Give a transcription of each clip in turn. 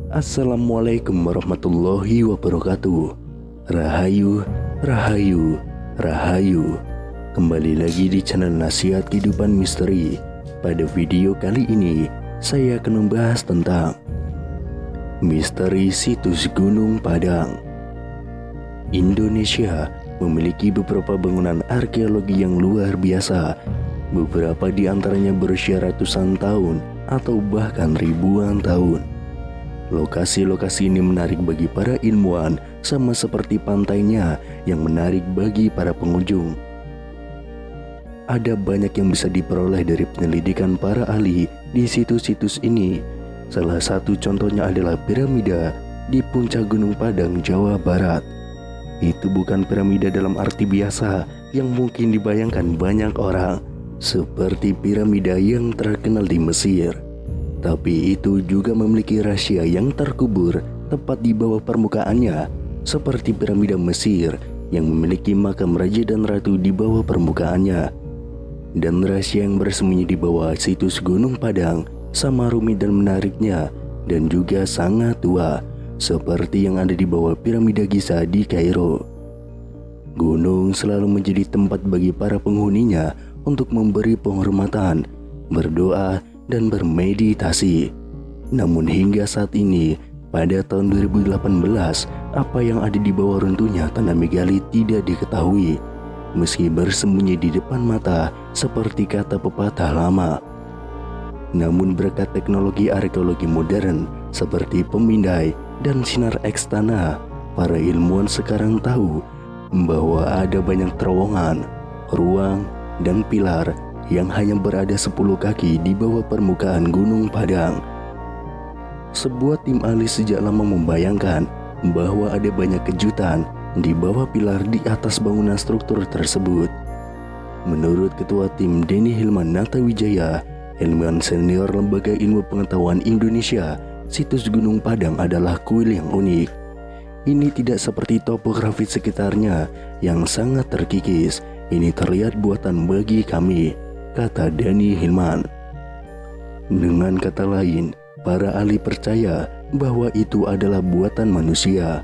Assalamualaikum warahmatullahi wabarakatuh. Rahayu, Rahayu, Rahayu. Kembali lagi di channel Nasihat Kehidupan Misteri. Pada video kali ini saya akan membahas tentang misteri situs Gunung Padang. Indonesia memiliki beberapa bangunan arkeologi yang luar biasa. Beberapa di antaranya berusia ratusan tahun atau bahkan ribuan tahun. Lokasi-lokasi ini menarik bagi para ilmuwan, sama seperti pantainya yang menarik bagi para pengunjung. Ada banyak yang bisa diperoleh dari penyelidikan para ahli di situs-situs ini. Salah satu contohnya adalah piramida di puncak Gunung Padang, Jawa Barat. Itu bukan piramida dalam arti biasa yang mungkin dibayangkan banyak orang, seperti piramida yang terkenal di Mesir. Tapi itu juga memiliki rahasia yang terkubur tepat di bawah permukaannya, seperti piramida Mesir yang memiliki makam raja dan ratu di bawah permukaannya. Dan rahasia yang bersembunyi di bawah situs Gunung Padang sama rumit dan menariknya, dan juga sangat tua, seperti yang ada di bawah piramida Giza di Kairo. Gunung selalu menjadi tempat bagi para penghuninya untuk memberi penghormatan, berdoa, dan bermeditasi. Namun hingga saat ini, pada tahun 2018, apa yang ada di bawah runtuhnya tanah megalit tidak diketahui, meski bersembunyi di depan mata seperti kata pepatah lama. Namun berkat teknologi arkeologi modern seperti pemindai dan sinar X tanah, para ilmuwan sekarang tahu bahwa ada banyak terowongan, ruang, dan pilar yang hanya berada 10 kaki di bawah permukaan Gunung Padang. Sebuah tim ahli sejak lama membayangkan bahwa ada banyak kejutan di bawah pilar di atas bangunan struktur tersebut. Menurut Ketua Tim Denny Hilman Natawijaya, ilmuwan senior Lembaga Ilmu Pengetahuan Indonesia, situs Gunung Padang adalah kuil yang unik. Ini tidak seperti topografi sekitarnya yang sangat terkikis. Ini terlihat buatan bagi kami, kata Denny Hilman. Dengan kata lain, para ahli percaya bahwa itu adalah buatan manusia.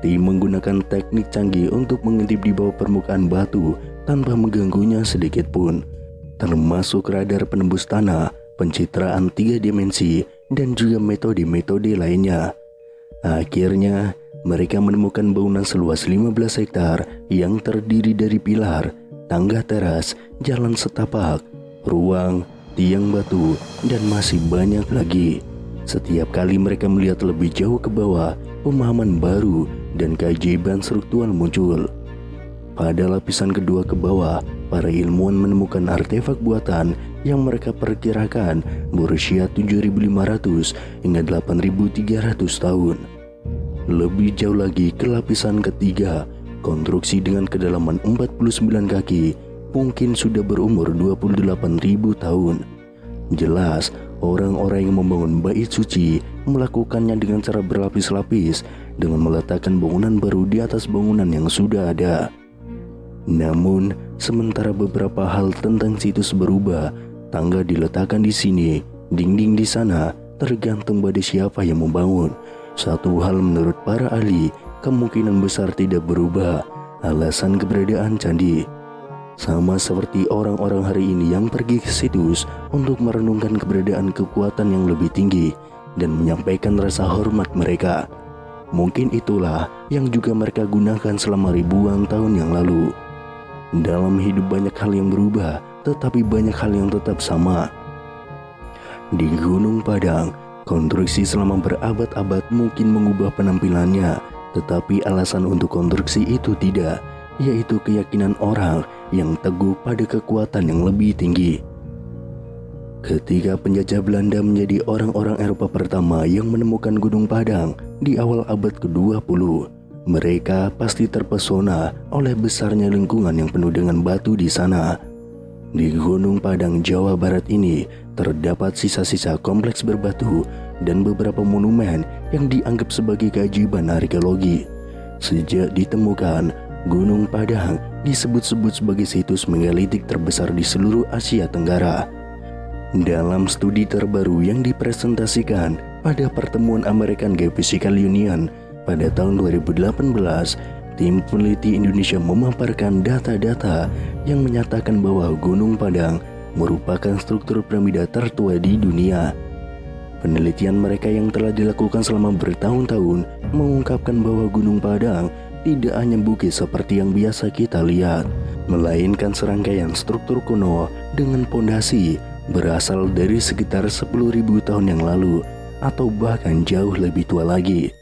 Tim menggunakan teknik canggih untuk mengintip di bawah permukaan batu tanpa mengganggunya sedikit pun, termasuk radar penembus tanah, pencitraan 3 dimensi, dan juga metode-metode lainnya. Akhirnya, mereka menemukan bangunan seluas 15 hektar yang terdiri dari pilar, tangga teras, jalan setapak, ruang, tiang batu, dan masih banyak lagi. Setiap kali mereka melihat lebih jauh ke bawah, pemahaman baru dan keajaiban struktural muncul. Pada lapisan kedua ke bawah, para ilmuwan menemukan artefak buatan yang mereka perkirakan berusia 7.500 hingga 8.300 tahun. Lebih jauh lagi ke lapisan ketiga, konstruksi dengan kedalaman 49 kaki mungkin sudah berumur 28.000 tahun. Jelas, orang-orang yang membangun bait suci melakukannya dengan cara berlapis-lapis dengan meletakkan bangunan baru di atas bangunan yang sudah ada. Namun, sementara beberapa hal tentang situs berubah, tangga diletakkan di sini, dinding di sana, tergantung pada siapa yang membangun. Satu hal menurut para ahli, kemungkinan besar tidak berubah, alasan keberadaan candi. Sama seperti orang-orang hari ini yang pergi ke situs untuk merenungkan keberadaan kekuatan yang lebih tinggi dan menyampaikan rasa hormat mereka. Mungkin itulah yang juga mereka gunakan selama ribuan tahun yang lalu. Dalam hidup banyak hal yang berubah, tetapi banyak hal yang tetap sama. Di Gunung Padang, konstruksi selama berabad-abad mungkin mengubah penampilannya, tetapi alasan untuk konstruksi itu tidak, yaitu keyakinan orang yang teguh pada kekuatan yang lebih tinggi. Ketika penjajah Belanda menjadi orang-orang Eropa pertama yang menemukan Gunung Padang di awal abad ke-20, mereka pasti terpesona oleh besarnya lingkungan yang penuh dengan batu di sana. Di Gunung Padang, Jawa Barat ini terdapat sisa-sisa kompleks berbatu dan beberapa monumen yang dianggap sebagai keajaiban arkeologi. Sejak ditemukan, Gunung Padang disebut-sebut sebagai situs megalitik terbesar di seluruh Asia Tenggara. Dalam studi terbaru yang dipresentasikan Pada pertemuan American Geophysical Union pada tahun 2018, tim peneliti Indonesia memaparkan data-data yang menyatakan bahwa Gunung Padang merupakan struktur piramida tertua di dunia. Penelitian mereka yang telah dilakukan selama bertahun-tahun mengungkapkan bahwa Gunung Padang tidak hanya bukit seperti yang biasa kita lihat, melainkan serangkaian struktur kuno dengan pondasi berasal dari sekitar 10.000 tahun yang lalu atau bahkan jauh lebih tua lagi.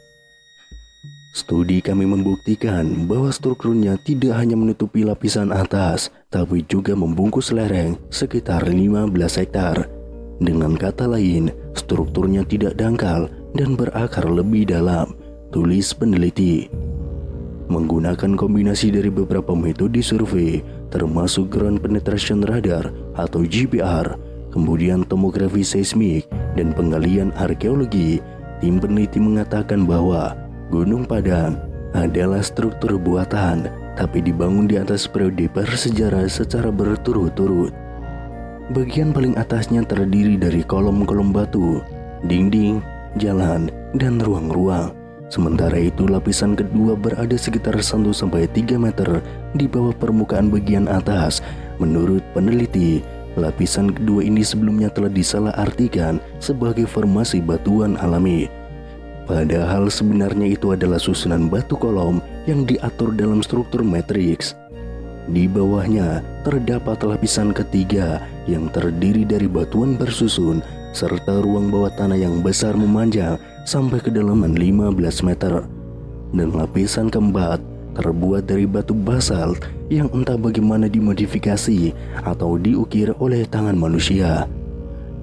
Studi kami membuktikan bahwa strukturnya tidak hanya menutupi lapisan atas, tapi juga membungkus lereng sekitar 15 hektar. Dengan kata lain, strukturnya tidak dangkal dan berakar lebih dalam, tulis peneliti. Menggunakan kombinasi dari beberapa metode survei, termasuk ground penetration radar atau GPR, kemudian tomografi seismik dan penggalian arkeologi, tim peneliti mengatakan bahwa Gunung Padang adalah struktur buatan, tapi dibangun di atas periode bersejarah secara berturut-turut. Bagian paling atasnya terdiri dari kolom-kolom batu, dinding, jalan, dan ruang-ruang. Sementara itu lapisan kedua berada sekitar 1-3 meter di bawah permukaan bagian atas. Menurut peneliti, lapisan kedua ini sebelumnya telah disalahartikan sebagai formasi batuan alami. Padahal sebenarnya itu adalah susunan batu kolom yang diatur dalam struktur matriks. Di bawahnya terdapat lapisan ketiga yang terdiri dari batuan bersusun serta ruang bawah tanah yang besar memanjang sampai kedalaman 15 meter. Dan lapisan keempat terbuat dari batu basalt yang entah bagaimana dimodifikasi atau diukir oleh tangan manusia.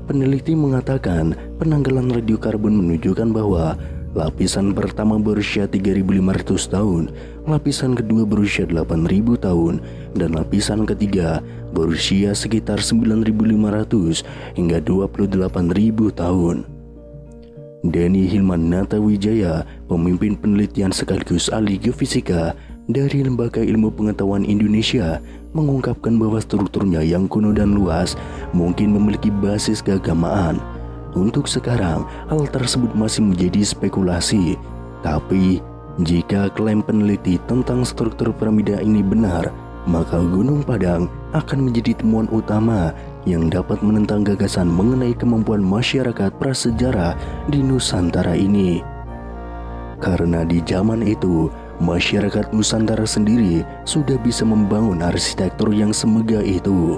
Peneliti mengatakan penanggalan radiokarbon menunjukkan bahwa lapisan pertama berusia 3.500 tahun, lapisan kedua berusia 8.000 tahun, dan lapisan ketiga berusia sekitar 9.500 hingga 28.000 tahun. Denny Hilman Natawijaya, pemimpin penelitian sekaligus ahli geofisika dari Lembaga Ilmu Pengetahuan Indonesia, mengungkapkan bahwa strukturnya yang kuno dan luas mungkin memiliki basis keagamaan. Untuk sekarang, hal tersebut masih menjadi spekulasi. Tapi, jika klaim peneliti tentang struktur piramida ini benar, maka Gunung Padang akan menjadi temuan utama yang dapat menentang gagasan mengenai kemampuan masyarakat prasejarah di Nusantara ini. Karena di zaman itu, masyarakat Nusantara sendiri sudah bisa membangun arsitektur yang semegah itu.